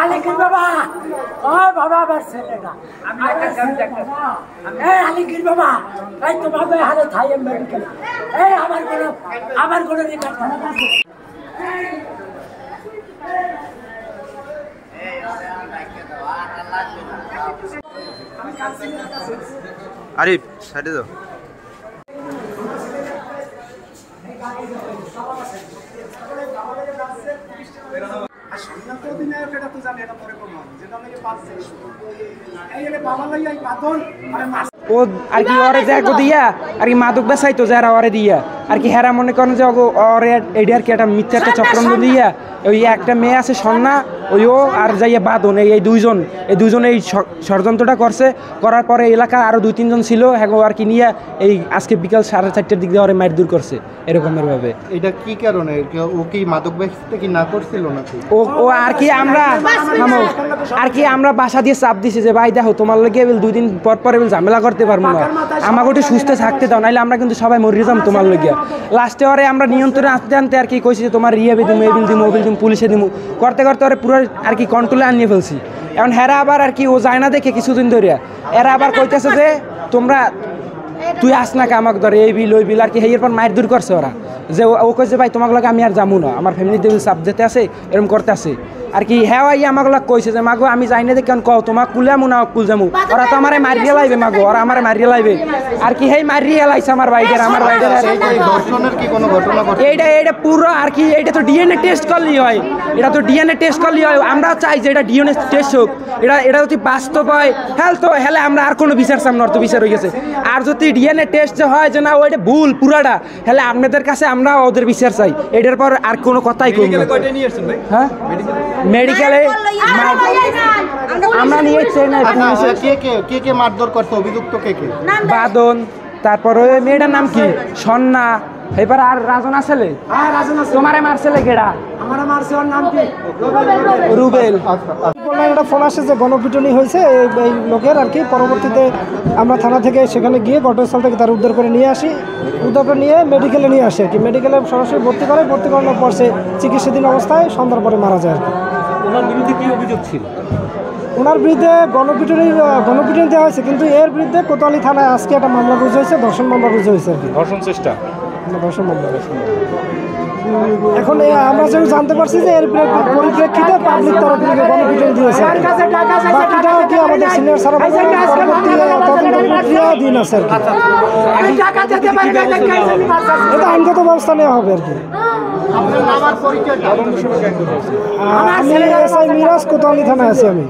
আলিগির বাবা, ও বাবা আমার ছেলেটা, আলিগির বাবা, এই তোমাকে হারে থাই মেডিকেল, এই আমার কোনো রেকর্ড আছে। আরিফ সাইডে দাও। ও আর কি ওরে দেখো দিয়া আর কি মাদক বেসাইতো যারা ওরে দিয়া আর কি হেরা মনে করেন যে ওরে এইটা আর কি একটা মিথ্যা একটা চক্রান্ত দিয়া ওই একটা মেয়ে আছে সন্না ওইও আর যাইয়া বাদন এই দুইজন এই ষড়যন্ত্রটা করছে। করার পরে এলাকার আরও 2-3 জন ছিল হ্যাঁ আর কি নিয়ে এই আজকে বিকাল 4:30টার দিক দিয়ে ওরে মাইর দূর করছে এরকমের ভাবে। এটা কি কারণে ও কি মাদক ব্যবসা কি না করছিল নাকি? ও আর কি আমরা বাসা দিয়ে চাপ দিছি যে ভাই দেখো তোমার লোকে 2 দিন পর ঝামেলা করতে পারবো না, আমাকে একটু সুস্থ থাকতে দাও, নাইলে আমরা কিন্তু সবাই মরে যাম তোমার লোকে। লাস্টে ওরে আমরা নিয়ন্ত্রণে আনতে আর কি কইছি যে তোমার রিহাবে দিমু এবিল দিমু ওবিল দিমু পুলিশে দিমু করতে ওরে পুরো আর কি কন্ট্রোলে আনিয়ে ফেলছি। এখন হেরা আবার আর কি ও যায় না দেখে কিছুদিন ধরে এরা আবার কইতেছে যে তোমরা তুই আস না কে আমাকে ধরে এই বিল ওই বিল আর কি হেয়ের পর মায়ের দূর করছে ওরা যে ও কইছে ভাই তোমাকে লাগে আমি আর যাবো না, আমার ফ্যামিলিতে চাপ দিতে আছে এরকম করতে আছে আর কি। হ্যাঁ আমাকে কইছে যে মাগো আমি যাই না দেখে কেন কও তোমাকে কুলামু না কুল যামু, ওরা তো আমারে মারিয়ে লাইবে মাগো, ওরা আমারে মারিয়ে লাইবে আর কি হেই মারিয়ে লাইছে আমার বাইকের ধর্ষণের কি কোনো ঘটনা ঘটে? এইটা পুরো আর কি এইটা তো ডিএনএ টেস্ট করলেই হয়, এটা তো ডিএনএ টেস্ট করলেই হয়। আমরা চাই যে এটা ডিএনএ টেস্ট হোক, এটা যদি বাস্তব হয় হেলে আমরা আর কোনো বিচার সামনে অর্থ বিচার হয়ে গেছে। আর যদি ডিএনএ টেস্ট যে হয় যে না ওইটা ভুল পুরাটা হেলে আপনাদের কাছে আমরা ওদের বিচার চাই, এটার পর আর কোনো কথাই কই না। হ্যাঁ মেডিকেলে আমরা নিয়ে কে মারধর করছে, অভিযুক্ত কে? বাদন, তারপরে ওই মেয়েটার নাম কি সন্না, এবার আর রাজন আসলে তোমারে মারছেলে কেডা? আমার মারছে ওর নাম কি? রুবেল। একটা ফোন আসে যে গণপিটুনি হয়েছে এই লোকের আর কি। পরবর্তীতে আমরা থানা থেকে সেখানে গিয়ে ঘটনাস্থল থেকে তার উদ্ধার করে নিয়ে আসি, উদ্ধার করে নিয়ে মেডিকেলে নিয়ে আসি আর কি। মেডিকেলে সরাসরি ভর্তি করানোর পর সে চিকিৎসাধীন অবস্থায় সন্ধ্যার পরে মারা যায় আর কি। ওনার বিরুদ্ধে কি অভিযোগ ছিল? ওনার বিরুদ্ধে গণপিটুনি দেওয়া হয়েছে, কিন্তু এর বিরুদ্ধে কোতোয়ালি থানায় আজকে একটা মামলা রুজু হয়েছে, ধর্ষণ মামলা রুজু হয়েছে আর কি। ধর্ষণ চেষ্টা ধর্ষণ মামলা। এখন আমরা যেহেতু জানতে পারছি যে এর পরিপ্রেক্ষিতে পাবলিক তরফ থেকে গণপিটুনি দিয়েছে। বাকিটা কি আমাদের সিনিয়র স্যার দিন আছে আর কি। এটা আইনগত ব্যবস্থা নেওয়া হবে আর কি। আমি এসআই মিরাজ কোতোয়ালি থানায় আছি আমি।